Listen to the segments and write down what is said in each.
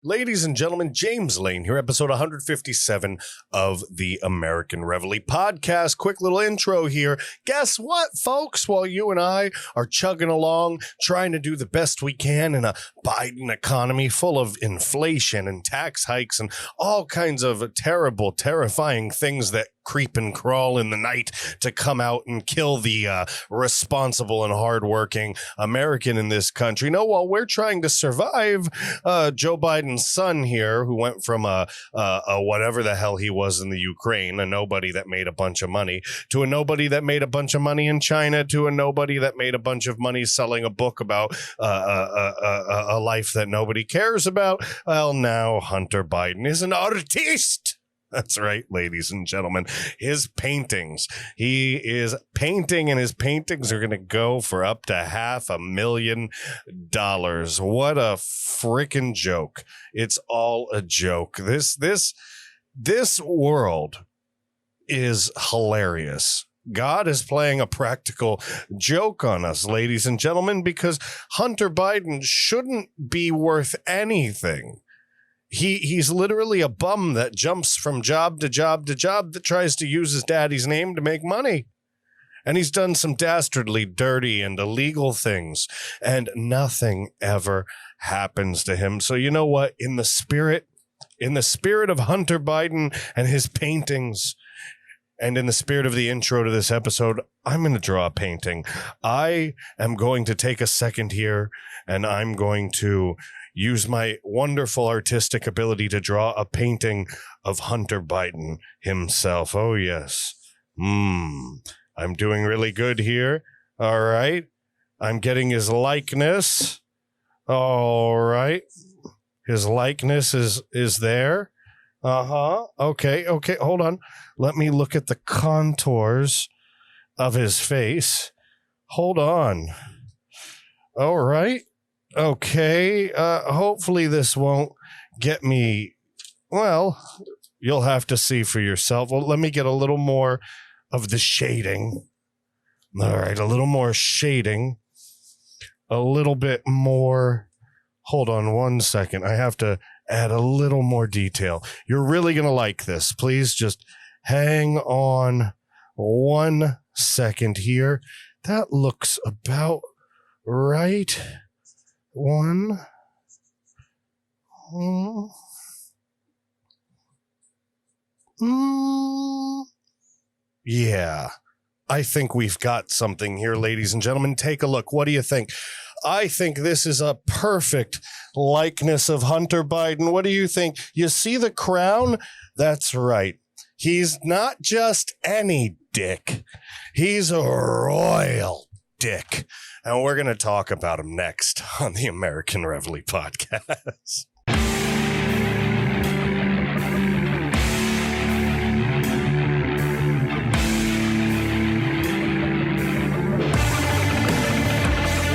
Ladies and gentlemen, James Lane here, episode 157 of the American Reveille Podcast. Quick little intro here. Guess what, folks? While you and I are chugging along, trying to do the best we can in a Biden economy full of inflation and tax hikes and all kinds of terrible, terrifying things that creep and crawl in the night to come out and kill the responsible and hardworking American in this country. No, while we're trying to survive, Joe Biden's son here, who went from a whatever the hell he was in the Ukraine, a nobody that made a bunch of money, to a nobody that made a bunch of money in China, to a nobody that made a bunch of money selling a book about a life that nobody cares about. Well, now Hunter Biden is an artiste. That's right, ladies and gentlemen. His paintings. He is painting, and his paintings are going to go for up to $500,000. What a freaking joke. It's all a joke. This world is hilarious. God is playing a practical joke on us, ladies and gentlemen, because Hunter Biden shouldn't be worth anything. He's literally a bum that jumps from job to job to job that tries to use his daddy's name to make money. And he's done some dastardly, dirty, and illegal things, and nothing ever happens to him. So you know what? In the spirit of Hunter Biden and his paintings, and in the spirit of the intro to this episode, I'm going to draw a painting. I am going to take a second here, and I'm going to use my wonderful artistic ability to draw a painting of Hunter Biden himself. Oh, yes. I'm doing really good here. All right. I'm getting his likeness. All right. His likeness is there. Okay. Hold on. Let me look at the contours of his face. Hold on. All right. Okay, hopefully this won't get me, well, you'll have to see for yourself. Well, let me get a little more of the shading. All right, a little more shading. A little bit more. Hold on one second. I have to add a little more detail. You're really going to like this. Please just hang on 1 second here. That looks about right. Yeah, I think we've got something here, ladies and gentlemen. Take a look. What do you think? I think this is a perfect likeness of Hunter Biden. What do you think? You see the crown? That's right. He's not just any dick. He's a royal dick. And we're going to talk about him next on the American Reveille Podcast.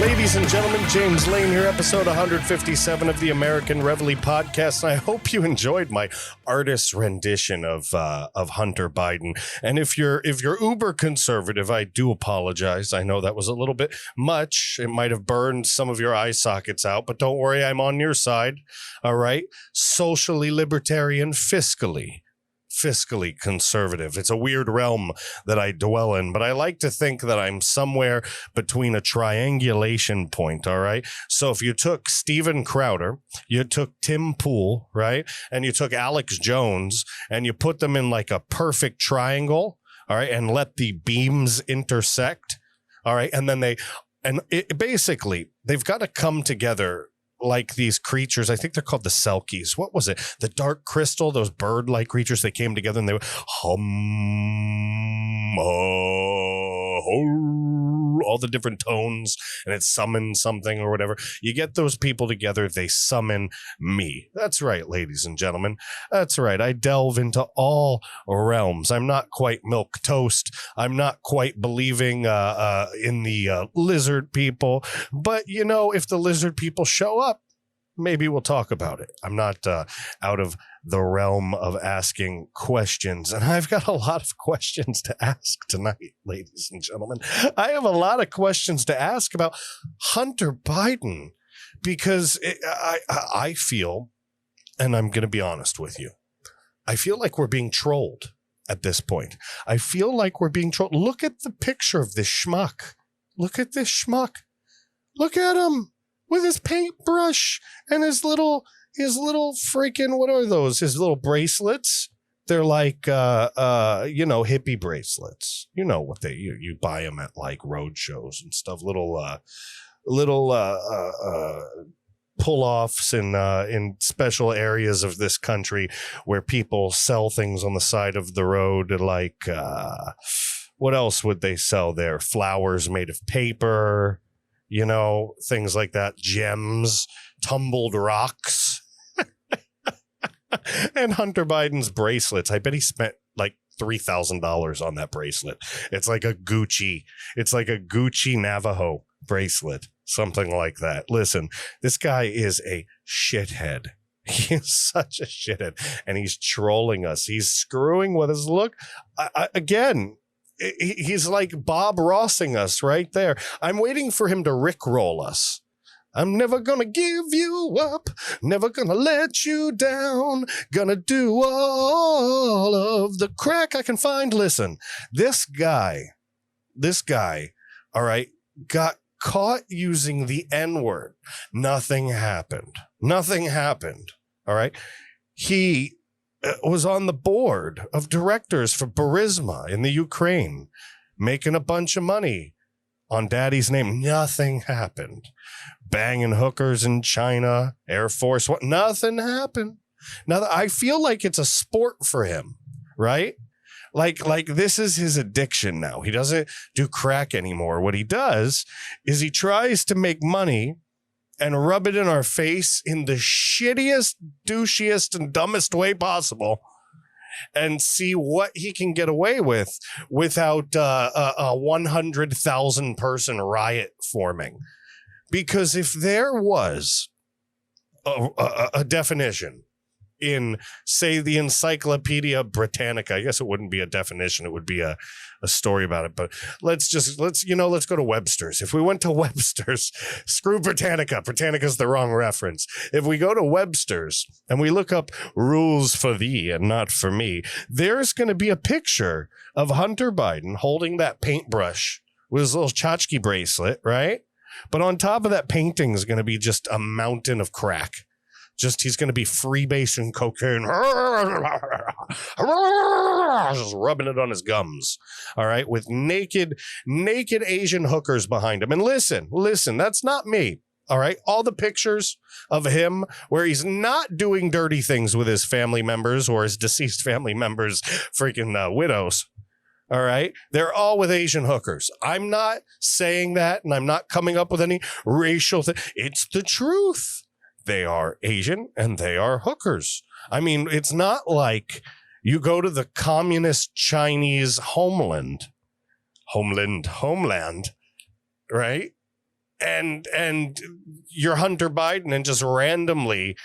Ladies and gentlemen, James Lane here, episode 157 of the American Reveille Podcast. And I hope you enjoyed my artist's rendition of Hunter Biden. And if you're uber conservative, I do apologize. I know that was a little bit much. It might have burned some of your eye sockets out, but don't worry, I'm on your side. All right. Socially libertarian, fiscally conservative. It's a weird realm that I dwell in, but I like to think that I'm somewhere between a triangulation point, all right? So if you took Steven Crowder, you took Tim Pool, right? And you took Alex Jones, and you put them in like a perfect triangle, all right? And let the beams intersect, all right? And then basically, they've got to come together like these creatures. I think they're called the Selkies. What was it? The dark crystal, those bird-like creatures, they came together and they were all the different tones, and it summoned something or whatever. You get those people together, they summon me. That's right, ladies and gentlemen. That's right. I delve into all realms. I'm not quite milk toast. I'm not quite believing in the lizard people. But, you know, if the lizard people show up, maybe we'll talk about it. I'm not out of the realm of asking questions. And I've got a lot of questions to ask tonight, ladies and gentlemen. I have a lot of questions to ask about Hunter Biden because I feel and I'm going to be honest with you, I feel like we're being trolled at this point. I feel like we're being trolled. Look at the picture of this schmuck. Look at this schmuck. Look at him with his paintbrush and his little freaking, what are those? His little bracelets. They're like, hippie bracelets. You know what you buy them at like road shows and stuff. Little pull-offs in special areas of this country where people sell things on the side of the road. Like, what else would they sell there? Flowers made of paper, things like that. Gems, tumbled rocks. And Hunter Biden's bracelets. I bet he spent like $3,000 on that bracelet. It's like a Gucci Navajo bracelet, something like that. Listen, this guy is a shithead. He is such a shithead, and he's trolling us. He's screwing with his look. Again, he's like Bob Rossing us right there. I'm waiting for him to rickroll us. I'm never gonna give you up, never gonna let you down, gonna do all of the crack I can find. Listen, this guy, all right, got caught using the N-word. Nothing happened. All right. He was on the board of directors for Burisma in the Ukraine, making a bunch of money on daddy's name. Nothing happened. Banging hookers in China, Air Force, nothing happened. Now, I feel like it's a sport for him, right? Like this is his addiction now. He doesn't do crack anymore. What he does is he tries to make money and rub it in our face in the shittiest, douchiest, and dumbest way possible, and see what he can get away with without a 100,000 person riot forming. Because if there was a definition in, say, the Encyclopedia Britannica, I guess it wouldn't be a definition, it would be a story about it. But let's go to Webster's. If we went to Webster's, screw Britannica. Britannica's the wrong reference. If we go to Webster's and we look up rules for thee and not for me, there's going to be a picture of Hunter Biden holding that paintbrush with his little tchotchke bracelet, right? But on top of that painting is going to be just a mountain of crack. He's going to be freebasing cocaine, just rubbing it on his gums. All right. With naked Asian hookers behind him. And listen, that's not me. All right. All the pictures of him where he's not doing dirty things with his family members or his deceased family members, freaking widows. All right. They're all with Asian hookers. I'm not saying that, and I'm not coming up with any racial thing. It's the truth. They are Asian and they are hookers. I mean, it's not like you go to the communist Chinese homeland, right? And you're Hunter Biden, and just randomly,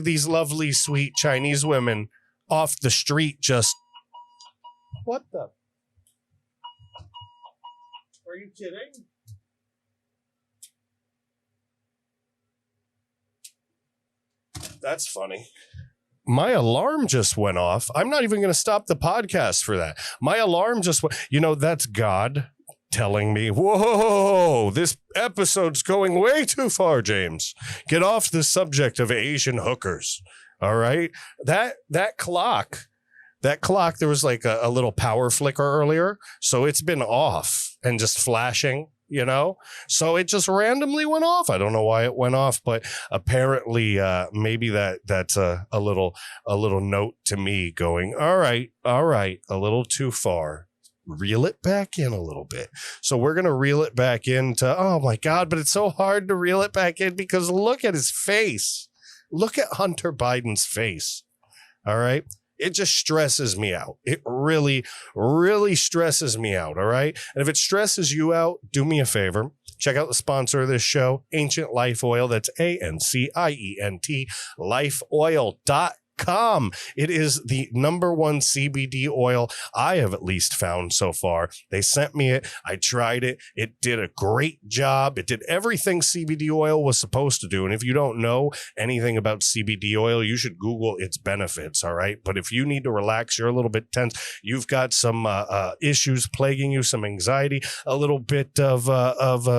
these lovely, sweet Chinese women off the street what the? Are you kidding? That's funny. My alarm just went off. I'm not even going to stop the podcast for that. My alarm just went. That's God telling me, whoa, this episode's going way too far, James. Get off the subject of Asian hookers. All right. That clock, there was like a little power flicker earlier. So it's been off and just flashing. So it just randomly went off. I don't know why it went off, but apparently maybe that's a little note to me going, all right, a little too far. Reel it back in a little bit. So we're going to reel it back into, oh my God, but it's so hard to reel it back in because look at his face. Look at Hunter Biden's face. All right. It just stresses me out. It really, really stresses me out. All right. And if it stresses you out, do me a favor. Check out the sponsor of this show, Ancient Life Oil. That's ANCIENT, lifeoil.com. ancient.com. It is the number one CBD oil I have at least found so far. They sent me it. I tried it. It did a great job. It did everything CBD oil was supposed to do. And if you don't know anything about CBD oil, you should Google its benefits. All right. But if you need to relax, you're a little bit tense, you've got some issues plaguing you, some anxiety, a little bit of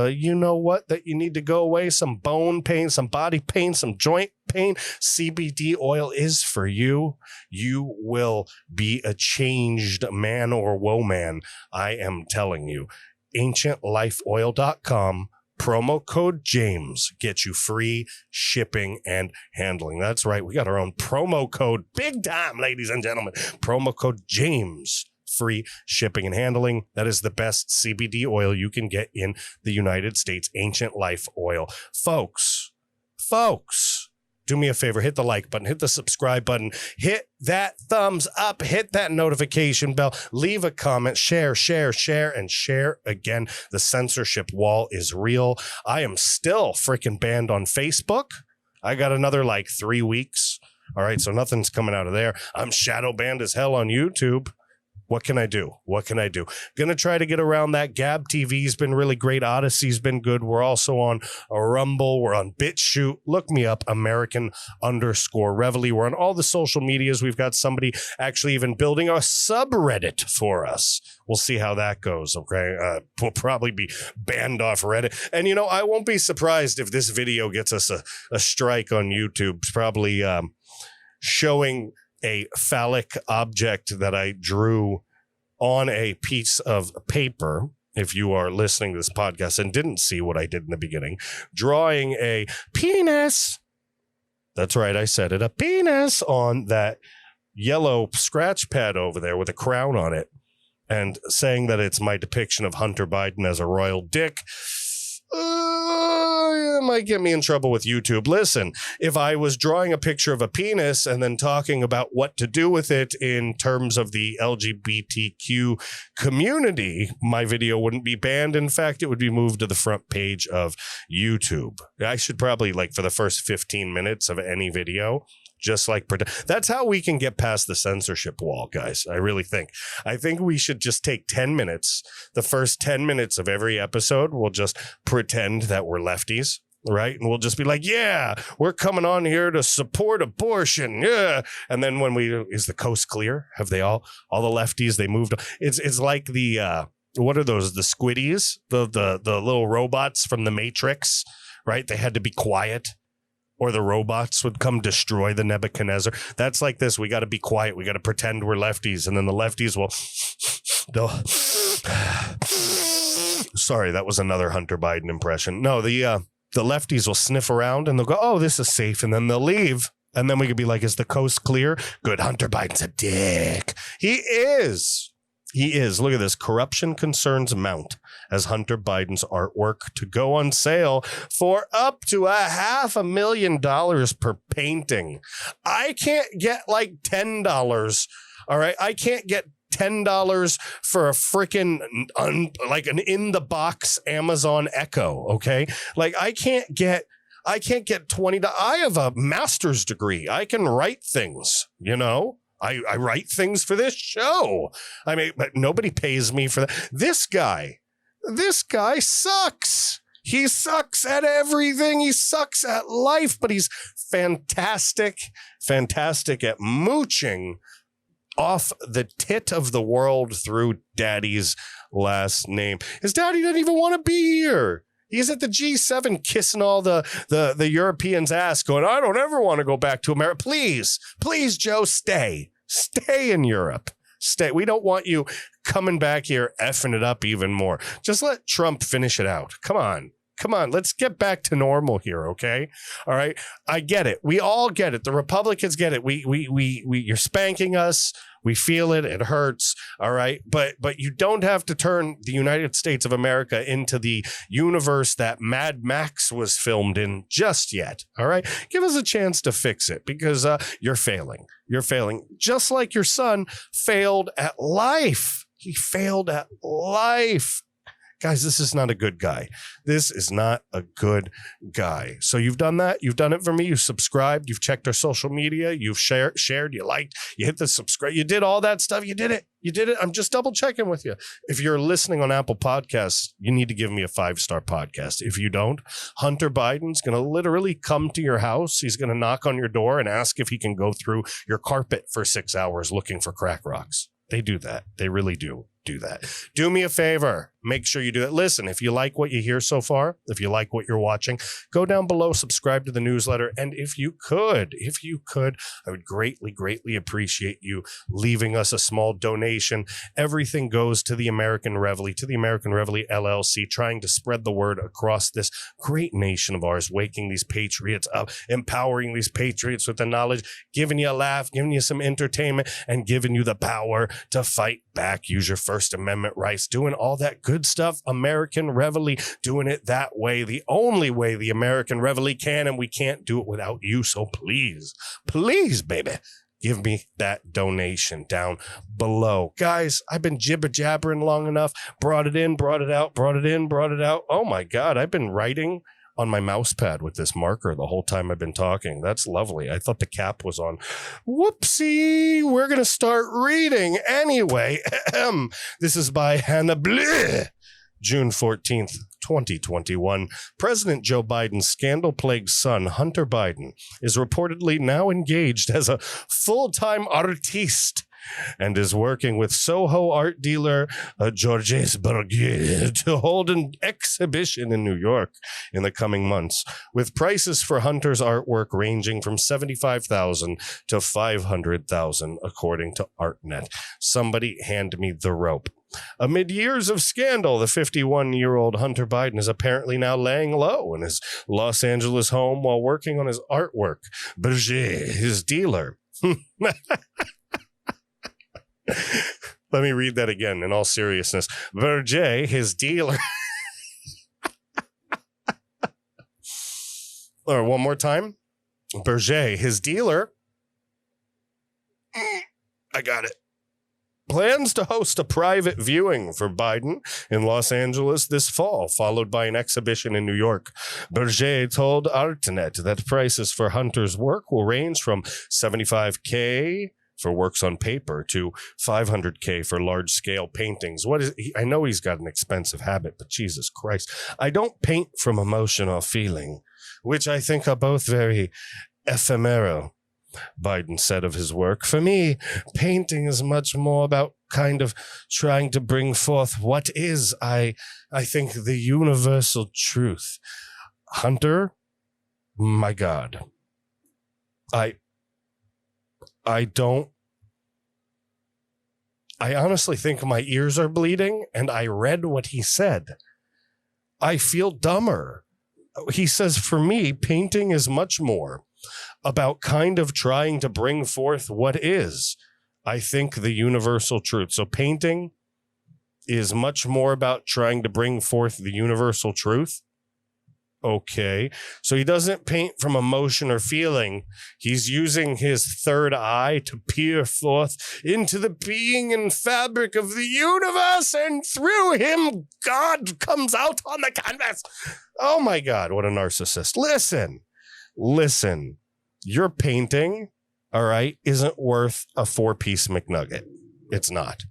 you know what, that you need to go away, some bone pain, some body pain, some joint pain, CBD oil is for you. You will be a changed man or woman. I am telling you. AncientLifeOil.com. Promo code James gets you free shipping and handling. That's right. We got our own promo code. Big time, ladies and gentlemen. Promo code James. Free shipping and handling. That is the best CBD oil you can get in the United States. Ancient Life Oil. Folks, do me a favor. Hit the like button. Hit the subscribe button. Hit that thumbs up. Hit that notification bell. Leave a comment. Share, and share again. The censorship wall is real. I am still freaking banned on Facebook. I got another 3 weeks. All right, so nothing's coming out of there. I'm shadow banned as hell on YouTube. What can I do? Gonna try to get around that. Gab TV's been really great. Odyssey's been good. We're also on a Rumble. We're on BitChute. Look me up, American_Reveille. We're on all the social medias. We've got somebody actually even building a subreddit for us. We'll see how that goes, okay? We'll probably be banned off Reddit. And, I won't be surprised if this video gets us a strike on YouTube. It's probably showing a phallic object that I drew on a piece of paper. If you are listening to this podcast and didn't see what I did in the beginning, drawing a penis. That's right. I said it. A penis on that yellow scratch pad over there with a crown on it, and saying that it's my depiction of Hunter Biden as a royal dick. It might get me in trouble with YouTube. Listen, if I was drawing a picture of a penis and then talking about what to do with it in terms of the LGBTQ community, my video wouldn't be banned. In fact, it would be moved to the front page of YouTube. I should probably, for the first 15 minutes of any video, just that's how we can get past the censorship wall, guys. I really think. I think we should just take 10 minutes. The first 10 minutes of every episode, we'll just pretend that we're lefties, right? And we'll just be like, yeah, we're coming on here to support abortion. Yeah. And then is the coast clear? Have they all the lefties, they moved? It's like the, what are those? The squiddies, the little robots from the Matrix, right? They had to be quiet, or the robots would come destroy the Nebuchadnezzar. That's like this. We got to be quiet. We got to pretend we're lefties. And then the lefties they'll sorry, that was another Hunter Biden impression. No, the lefties will sniff around and they'll go, oh, this is safe. And then they'll leave. And then we could be like, is the coast clear? Good. Hunter Biden's a dick. He is. Look at this. Corruption concerns mount as Hunter Biden's artwork to go on sale for up to $500,000 per painting. I can't get $10. All right. I can't get $10 for a freaking an in the box Amazon Echo. Okay. I can't get $20. I have a master's degree. I can write things, I write things for this show. I mean, but nobody pays me for that. This guy sucks. He sucks at everything. He sucks at life, but he's fantastic at mooching off the tit of the world through daddy's last name. His daddy doesn't even want to be here. He's at the G7 kissing all the Europeans' ass going, I don't ever want to go back to America. Please, Joe, stay in Europe. Stay. We don't want you coming back here effing it up even more. Just let Trump finish it out. Come on. Let's get back to normal here. Okay. All right. I get it. We all get it. The Republicans get it. You're spanking us. We feel it. It hurts. All right. But you don't have to turn the United States of America into the universe that Mad Max was filmed in just yet. All right. Give us a chance to fix it because you're failing. Just like your son failed at life. He failed at life. Guys, this is not a good guy. This is not a good guy. So you've done that. You've done it for me. You subscribed. You've checked our social media. You've shared. You liked. You hit the subscribe. You did all that stuff. You did it. You did it. I'm just double checking with you. If you're listening on Apple Podcasts, you need to give me a 5-star podcast. If you don't, Hunter Biden's going to literally come to your house. He's going to knock on your door and ask if he can go through your carpet for 6 hours looking for crack rocks. They do that. They really do that. Do me a favor. Make sure you do it. Listen, if you like what you hear so far, if you like what you're watching, go down below, subscribe to the newsletter. And if you could, I would greatly appreciate you leaving us a small donation. Everything goes to the American Reveille, LLC, trying to spread the word across this great nation of ours, waking these patriots up, empowering these patriots with the knowledge, giving you a laugh, giving you some entertainment, and giving you the power to fight back. Use your First Amendment rights, doing all that good stuff. American Reveille, doing it that way, the only way the American Reveille can, and we can't do it without you. So please, baby, give me that donation down below. Guys, I've been jibber jabbering long enough. Brought it in, brought it out, brought it in, brought it out. Oh my God, I've been writing on my mouse pad with this marker the whole time I've been talking. That's lovely. I thought the cap was on. Whoopsie. We're going to start reading anyway. This is by Hannah Bleh. June 14th, 2021. President Joe Biden's scandal-plagued son, Hunter Biden, is reportedly now engaged as a full-time artiste and is working with Soho art dealer Georges Bergier to hold an exhibition in New York in the coming months, with prices for Hunter's artwork ranging from $75,000 to $500,000, according to ArtNet. Somebody hand me the rope. Amid years of scandal, the 51-year-old Hunter Biden is apparently now laying low in his Los Angeles home while working on his artwork. Bergier, his dealer. Let me read that again in all seriousness. Bergier, his dealer. Or one more time. Bergier, his dealer. I got it. Plans to host a private viewing for Biden in Los Angeles this fall, followed by an exhibition in New York. Bergier told ArtNet that prices for Hunter's work will range from $75,000 for works on paper to $500,000 for large-scale paintings. I know he's got an expensive habit, but Jesus Christ. I don't paint from emotion or feeling, which I think are both very ephemeral, Biden said of his work. For me, painting is much more about kind of trying to bring forth what is, I think, the universal truth. Hunter, my God. I honestly think my ears are bleeding, and I read what he said. I feel dumber. He says, for me, painting is much more about kind of trying to bring forth what is, I think, the universal truth. So painting is much more about trying to bring forth the universal truth. Okay, so he doesn't paint from emotion or feeling. He's using his third eye to peer forth into the being and fabric of the universe, and through him, God comes out on the canvas. Oh my God, what a narcissist. Listen, your painting, all right, isn't worth a 4-piece McNugget. It's not.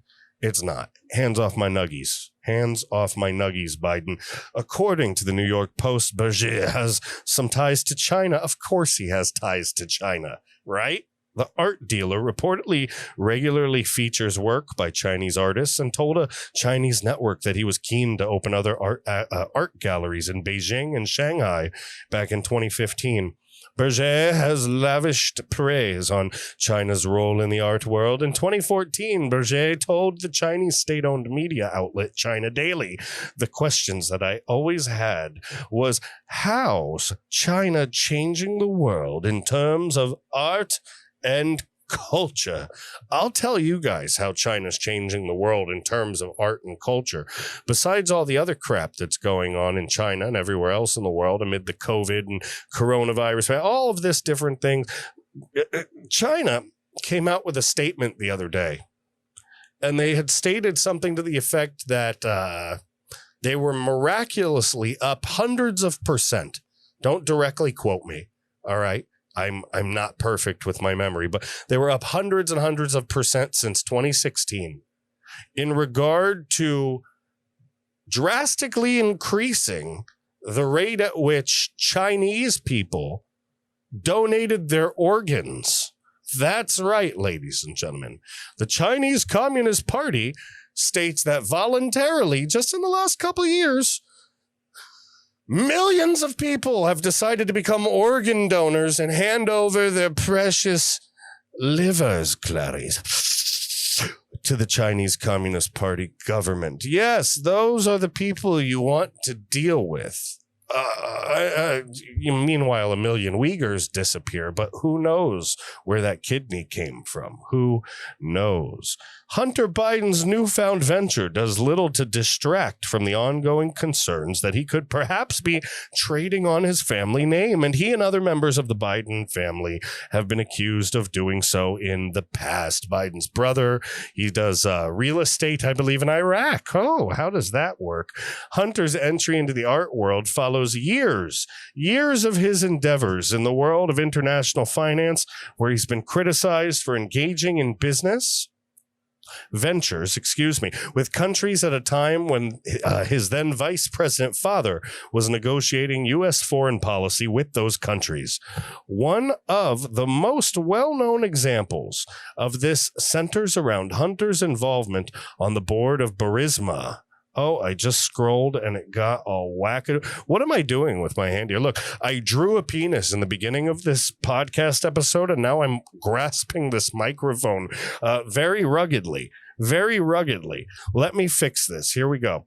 Hands off my nuggies. Hands off my nuggies, Biden. According to the New York Post, Bergier has some ties to China. Of course he has ties to China, right? The art dealer reportedly regularly features work by Chinese artists and told a Chinese network that he was keen to open other art galleries in Beijing and Shanghai back in 2015. Bergier has lavished praise on China's role in the art world. In 2014, Bergier told the Chinese state-owned media outlet China Daily, the questions that I always had was, how's China changing the world in terms of art and culture? I'll tell you guys how China's changing the world in terms of art and culture. Besides all the other crap that's going on in China and everywhere else in the world amid the COVID and coronavirus, all of this different things, China came out with a statement the other day, and they had stated something to the effect that They were miraculously up hundreds of percent. Don't directly quote me. All right. I'm not perfect with my memory, but they were up hundreds and hundreds of percent since 2016 in regard to drastically increasing the rate at which Chinese people donated their organs. That's right, ladies and gentlemen. The Chinese Communist Party states that voluntarily, just in the last couple of years, millions of people have decided to become organ donors and hand over their precious livers, Clarice, to the Chinese Communist Party government. Yes, those are the people you want to deal with. Meanwhile, a million Uyghurs disappear, but who knows where that kidney came from? Who knows? Hunter Biden's newfound venture does little to distract from the ongoing concerns that he could perhaps be trading on his family name, and he and other members of the Biden family have been accused of doing so in the past. Biden's brother, he does real estate, I believe, in Iraq. Oh, how does that work? Hunter's entry into the art world follows years of his endeavors in the world of international finance, where he's been criticized for engaging in ventures, with countries at a time when his then vice president father was negotiating U.S. foreign policy with those countries. One of the most well-known examples of this centers around Hunter's involvement on the board of Burisma. Oh, I just scrolled and it got all wackadoo. What am I doing with my hand here? Look, I drew a penis in the beginning of this podcast episode, and now I'm grasping this microphone very ruggedly. Let me fix this. Here we go.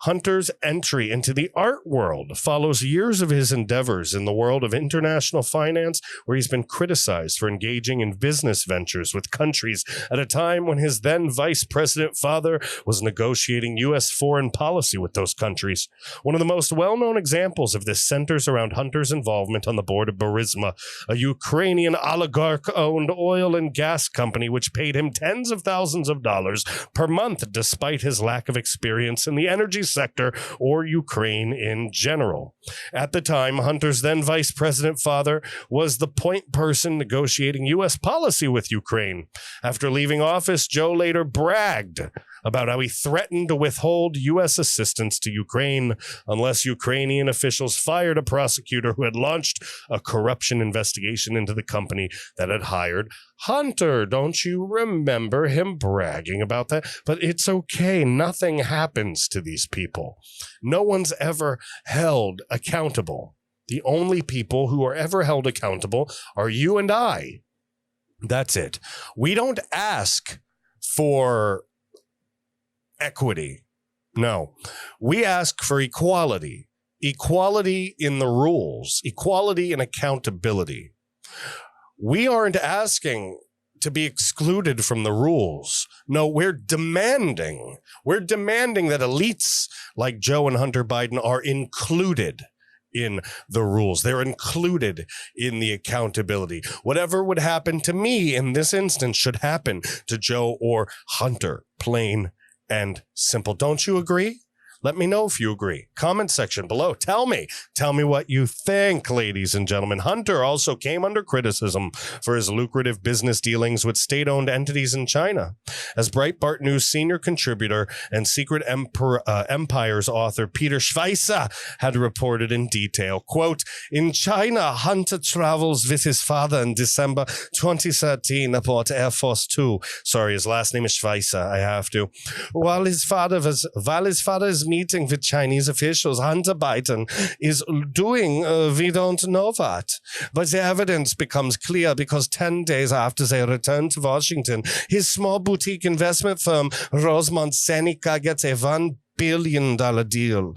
Hunter's entry into the art world follows years of his endeavors in the world of international finance, where he's been criticized for engaging in business ventures with countries at a time when his then vice president father was negotiating U.S. foreign policy with those countries. One of the most well-known examples of this centers around Hunter's involvement on the board of Burisma, a Ukrainian oligarch-owned oil and gas company which paid him tens of thousands of dollars per month despite his lack of experience in the energy sector or Ukraine in general. At the time, Hunter's then vice president father was the point person negotiating U.S. policy with Ukraine. After leaving office, Joe later bragged about how he threatened to withhold U.S. assistance to Ukraine unless Ukrainian officials fired a prosecutor who had launched a corruption investigation into the company that had hired Hunter. Don't you remember him bragging about that? But it's okay. Nothing happens to these people. No one's ever held accountable. The only people who are ever held accountable are you and I. That's it. We don't ask for equity. No, we ask for equality. Equality in the rules. Equality and accountability. We aren't asking to be excluded from the rules. No, we're demanding that elites like Joe and Hunter Biden are included in the rules. They're included in the accountability. Whatever would happen to me in this instance should happen to Joe or Hunter. Plain and simple. Don't you agree? Let me know if you agree. Comment section below. Tell me what you think, ladies and gentlemen. Hunter also came under criticism for his lucrative business dealings with state-owned entities in China. As Breitbart News senior contributor and Secret Empires author Peter Schweizer had reported in detail, quote, in China, Hunter travels with his father in December 2013 aboard Air Force Two. Sorry, his last name is Schweizer. I have to. While his father is meeting with Chinese officials, Hunter Biden is doing we don't know what. But the evidence becomes clear because 10 days after they return to Washington, his small boutique investment firm, Rosemont Seneca, gets a $1 billion deal.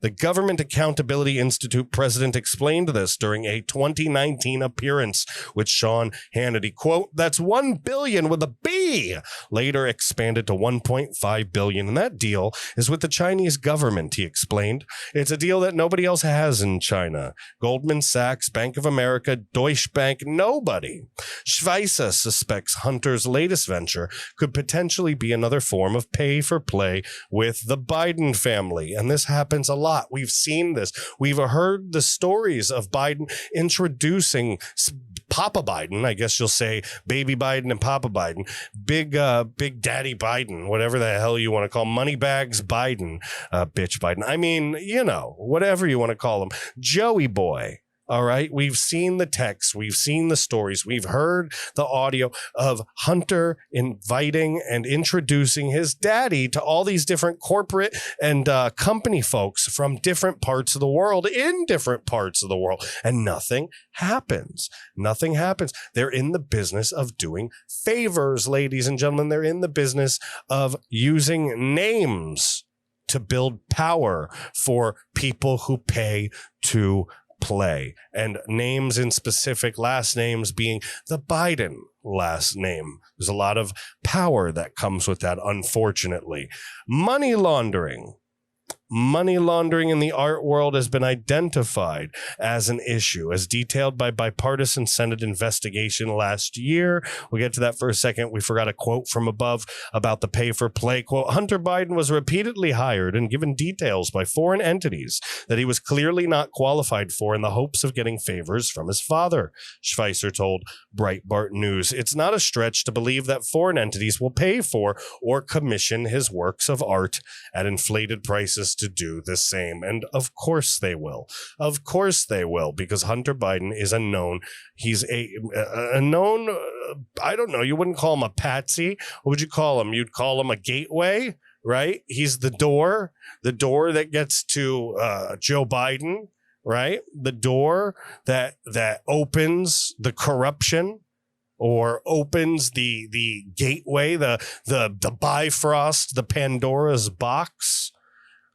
The Government Accountability Institute president explained this during a 2019 appearance with Sean Hannity. Quote, that's $1 billion with a B, later expanded to $1.5 billion. And that deal is with the Chinese government, he explained. It's a deal that nobody else has in China. Goldman Sachs, Bank of America, Deutsche Bank, nobody. Schweizer suspects Hunter's latest venture could potentially be another form of pay for play with with the Biden family. And this happens a lot. We've seen this. We've heard the stories of Biden introducing Papa Biden, I guess you'll say baby Biden and Papa Biden, big daddy Biden, whatever the hell you want to call him, Moneybags Biden, bitch Biden. I mean, whatever you want to call him, Joey boy. All right. We've seen the texts. We've seen the stories. We've heard the audio of Hunter inviting and introducing his daddy to all these different corporate and company folks from different parts of the world in different parts of the world. And nothing happens. Nothing happens. They're in the business of doing favors, ladies and gentlemen. They're in the business of using names to build power for people who pay to play, and names in specific, last names being the Biden last name. There's a lot of power that comes with that, unfortunately. Money laundering. Money laundering in the art world has been identified as an issue, as detailed by bipartisan Senate investigation last year. We'll get to that for a second. We forgot a quote from above about the pay for play. Quote, Hunter Biden was repeatedly hired and given details by foreign entities that he was clearly not qualified for in the hopes of getting favors from his father, Schweizer told Breitbart News. It's not a stretch to believe that foreign entities will pay for or commission his works of art at inflated prices to do the same. And of course they will. Of course they will, because Hunter Biden is a known, he's a known, I don't know, you wouldn't call him a patsy. What would you call him? You'd call him a gateway, right? He's the door that gets to Joe Biden, right? The door that opens the corruption, or opens the gateway, the Bifrost, the Pandora's box.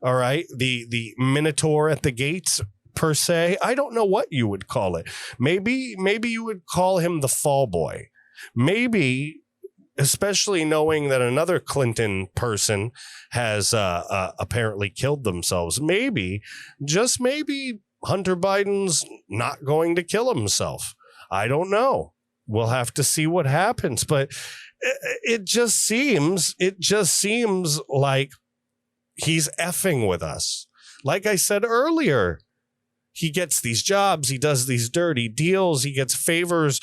All right. The Minotaur at the gates, per se. I don't know what you would call it. Maybe you would call him the fall boy. Maybe, especially knowing that another Clinton person has apparently killed themselves. Maybe, just maybe, Hunter Biden's not going to kill himself. I don't know. We'll have to see what happens. But it just seems like he's effing with us. Like I said earlier, he gets these jobs. He does these dirty deals. He gets favors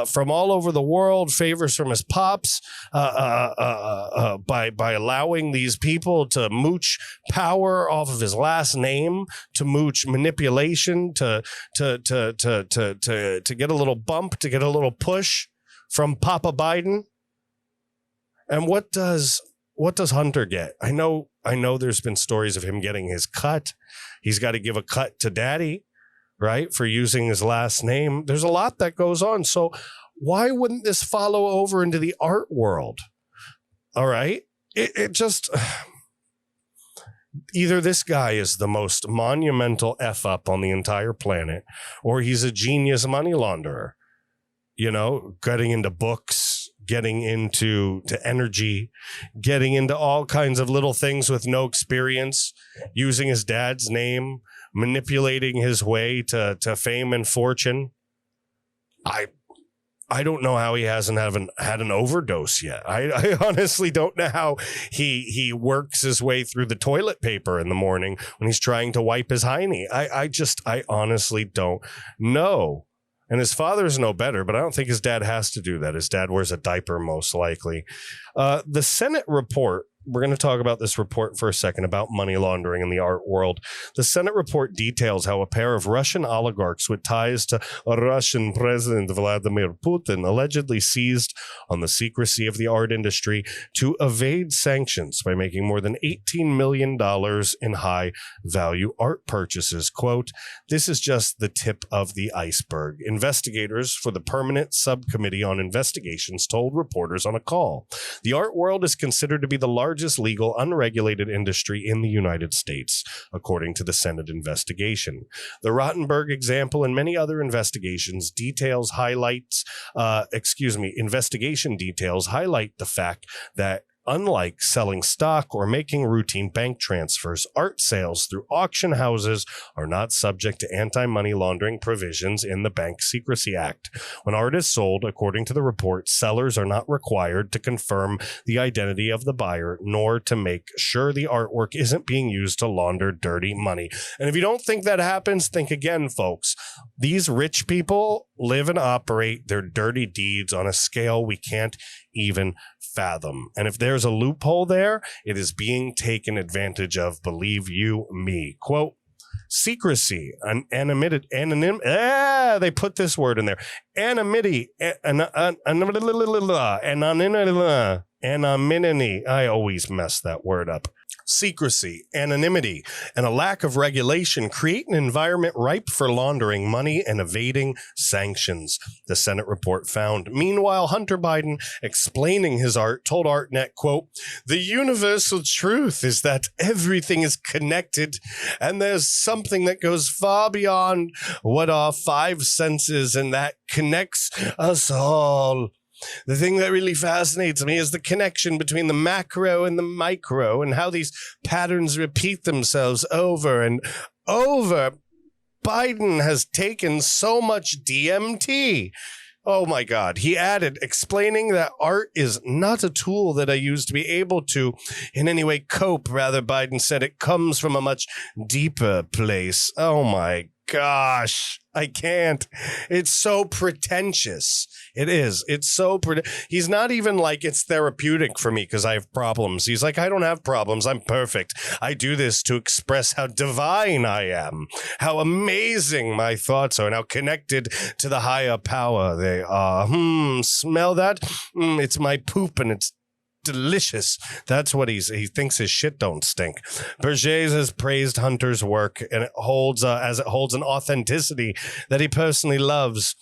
from all over the world, favors from his pops by allowing these people to mooch power off of his last name, to mooch manipulation, to get a little bump, to get a little push from Papa Biden. And what does Hunter get? I know there's been stories of him getting his cut. He's got to give a cut to daddy, right, for using his last name. There's a lot that goes on. So why wouldn't this follow over into the art world? All right. It just, either this guy is the most monumental F up on the entire planet, or he's a genius money launderer, getting into books, getting into energy, getting into all kinds of little things with no experience, using his dad's name, manipulating his way to fame and fortune. I don't know how he hasn't had an overdose yet. I honestly don't know how he works his way through the toilet paper in the morning when he's trying to wipe his hiney. I honestly don't know. And his father's no better, but I don't think his dad has to do that. His dad wears a diaper, most likely. The Senate report, we're going to talk about this report for a second about money laundering in the art world. The Senate report details how a pair of Russian oligarchs with ties to Russian President Vladimir Putin allegedly seized on the secrecy of the art industry to evade sanctions by making more than $18 million in high-value art purchases. Quote, this is just the tip of the iceberg. Investigators for the Permanent Subcommittee on Investigations told reporters on a call. The art world is considered to be the largest legal unregulated industry in the United States, according to the Senate investigation. The Rottenberg example and many other investigation details highlight the fact that Unlike selling stock or making routine bank transfers, art sales through auction houses are not subject to anti-money laundering provisions in the Bank Secrecy Act. When art is sold, according to the report, sellers are not required to confirm the identity of the buyer, nor to make sure the artwork isn't being used to launder dirty money. And if you don't think that happens, think again, folks. These rich people live and operate their dirty deeds on a scale we can't even fathom. And if there's a loophole there, it is being taken advantage of, believe you me. Quote, secrecy, anonymity, they put this word in there. Anonymity, anonymity. I always mess that word up. Secrecy, anonymity, and a lack of regulation create an environment ripe for laundering money and evading sanctions, the Senate report found. Meanwhile, Hunter Biden, explaining his art, told ArtNet, quote, the universal truth is that everything is connected, and there's something that goes far beyond what our five senses, and that connects us all. The thing that really fascinates me is the connection between the macro and the micro and how these patterns repeat themselves over and over. Biden has taken so much DMT. Oh, my God. He added, explaining that art is not a tool that I use to be able to in any way cope. Rather, Biden said it comes from a much deeper place. Oh, my gosh. I can't. It's so pretentious. It is. It's so he's not even like it's therapeutic for me because I have problems. He's like, I don't have problems. I'm perfect. I do this to express how divine I am, how amazing my thoughts are, and how connected to the higher power they are. Smell that? It's my poop and it's delicious. That's what he thinks his shit don't stink. Burgess has praised Hunter's work, and it holds an authenticity that he personally loves.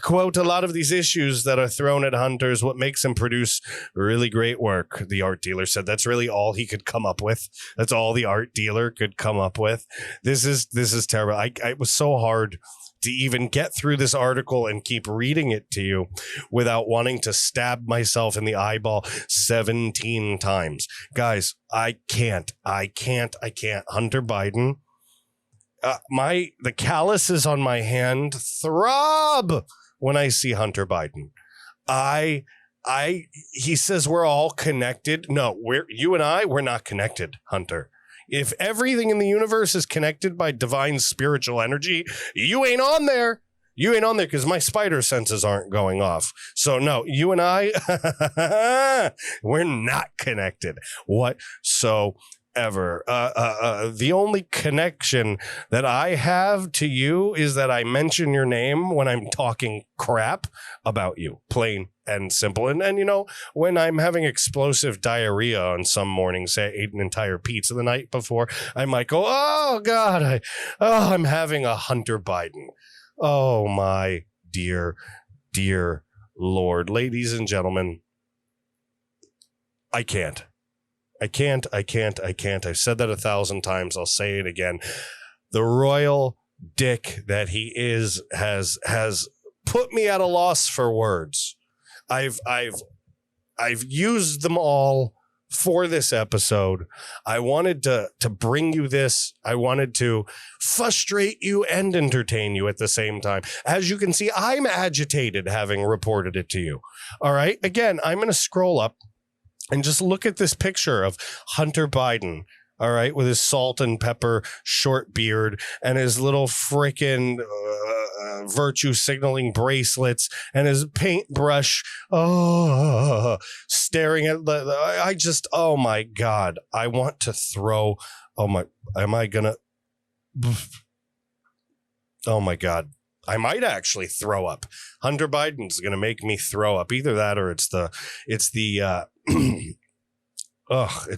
Quote, a lot of these issues that are thrown at Hunter is what makes him produce really great work, the art dealer said. That's really all he could come up with. That's all the art dealer could come up with. This is terrible. It was so hard to even get through this article and keep reading it to you without wanting to stab myself in the eyeball 17 times. Guys, I can't. Hunter Biden, the calluses on my hand throb when I see Hunter Biden. He says we're all connected. No, you and I, we're not connected, Hunter. If everything in the universe is connected by divine spiritual energy, you ain't on there. You ain't on there because my spider senses aren't going off. So no, you and I, we're not connected whatsoever. The only connection that I have to you is that I mention your name when I'm talking crap about you, plain and simple. And you know, when I'm having explosive diarrhea on some mornings, say I ate an entire pizza the night before, I might go, oh God, I'm having a Hunter Biden. Oh my dear Lord. Ladies and gentlemen, I can't. I've said that 1,000 times. I'll say it again. The royal dick that he is has put me at a loss for words. I've used them all for this episode. I wanted to bring you this. I wanted to frustrate you and entertain you at the same time. As you can see, I'm agitated having reported it to you. All right. Again, I'm going to scroll up and just look at this picture of Hunter Biden, all right, with his salt and pepper short beard and his little freaking virtue signaling bracelets and his paintbrush, staring at oh my God, I want to throw, oh my God. I might actually throw up. Hunter Biden's going to make me throw up. Either that or it's the it's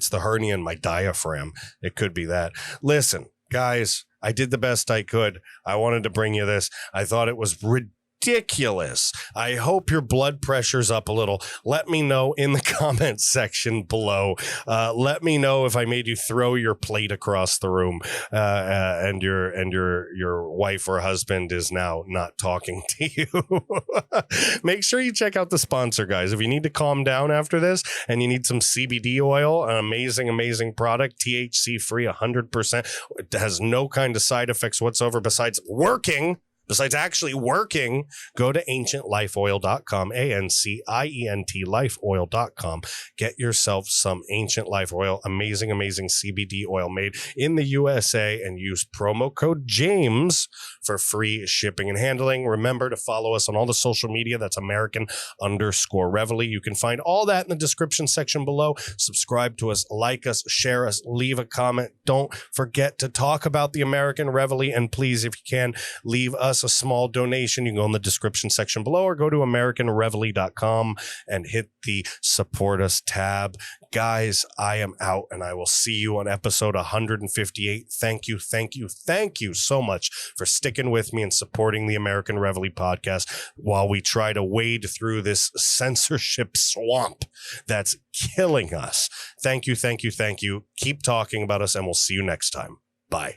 the hernia in my diaphragm. It could be that. Listen, guys, I did the best I could. I wanted to bring you this. I thought it was ridiculous. I hope your blood pressure's up a little. Let me know in the comments section below. Let me know if I made you throw your plate across the room, and your wife or husband is now not talking to you. Make sure you check out the sponsor, guys. If you need to calm down after this and you need some CBD oil, an amazing product, THC free, 100%. It has no kind of side effects whatsoever besides actually working. Go to ancientlifeoil.com, ANCIENT lifeoil.com. Get yourself some Ancient Life Oil, amazing CBD oil made in the USA, and use promo code James for free shipping and handling. Remember to follow us on all the social media. That's American_Reveille. You can find all that in the description section below. Subscribe to us, like us, share us, leave a comment. Don't forget to talk about the American Reveille, and please, if you can, leave us a small donation. You can go in the description section below or go to AmericanReveille.com and hit the support us tab. Guys, I am out, and I will see you on episode 158. Thank you so much for sticking with me and supporting the American Reveille podcast while we try to wade through this censorship swamp that's killing us. Thank you. Keep talking about us, and we'll see you next time. Bye.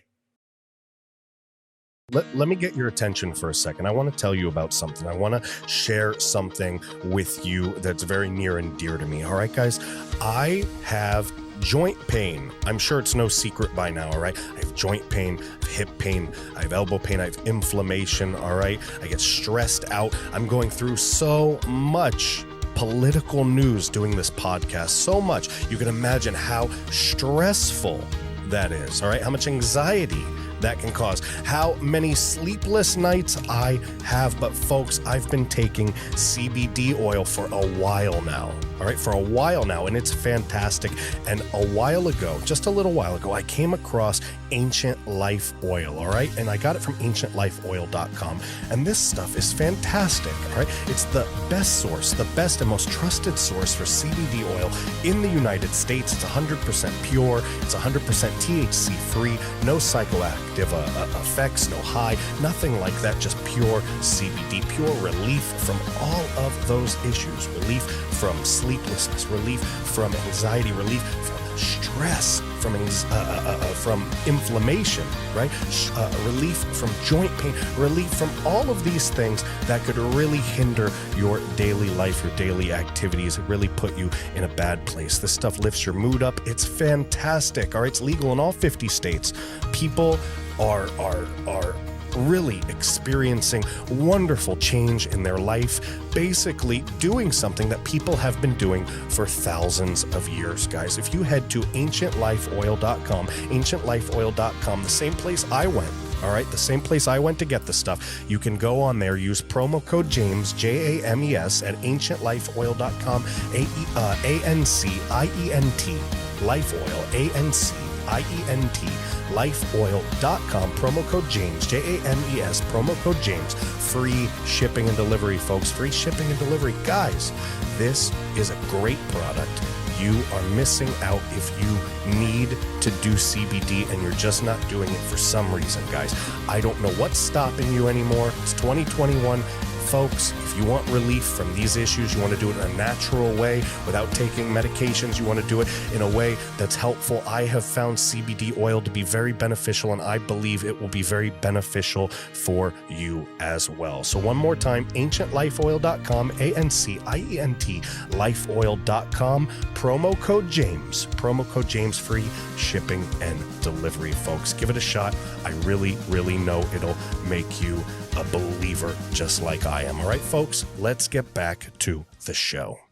Let me get your attention for a second. I want to tell you about something. I want to share something with you that's very near and dear to me. All right, guys, I have joint pain. I'm sure it's no secret by now. All right. I have joint pain, hip pain, I have elbow pain, I have inflammation. All right. I get stressed out. I'm going through so much political news doing this podcast. So much. You can imagine how stressful that is. All right. How much anxiety that can cause, how many sleepless nights I have. But folks, I've been taking CBD oil for a while now. All right, for a while now, and it's fantastic. And a while ago, just a little while ago, I came across Ancient Life Oil. All right, and I got it from ancientlifeoil.com. And this stuff is fantastic. All right, it's the best source, the best and most trusted source for CBD oil in the United States. It's 100% pure. It's 100% THC free. No psychoactive effects, no high, nothing like that. Just pure CBD, pure relief from all of those issues. Relief from sleeplessness, relief from anxiety, relief from stress, from inflammation, right? Relief from joint pain, relief from all of these things that could really hinder your daily life, your daily activities, really put you in a bad place. This stuff lifts your mood up. It's fantastic. All right, it's legal in all 50 states. People are really experiencing wonderful change in their life, basically doing something that people have been doing for thousands of years, guys. If you head to ancientlifeoil.com, ancientlifeoil.com, the same place I went, all right, the same place I went to get the stuff, you can go on there, use promo code James, JAMES, at ancientlifeoil.com, ANCIENT, Life Oil, ANCIENT, lifeoil.com, promo code James, JAMES, promo code James. Free shipping and delivery, folks. Free shipping and delivery. Guys, this is a great product. You are missing out if you need to do CBD and you're just not doing it for some reason, guys. I don't know what's stopping you anymore. It's 2021. Folks, if you want relief from these issues, you want to do it in a natural way without taking medications, you want to do it in a way that's helpful. I have found CBD oil to be very beneficial, and I believe it will be very beneficial for you as well. So one more time, ancientlifeoil.com, ANCIENT, lifeoil.com, promo code James, free shipping and delivery, folks. Give it a shot. I really know it'll make you a believer just like I am. All right, folks, let's get back to the show.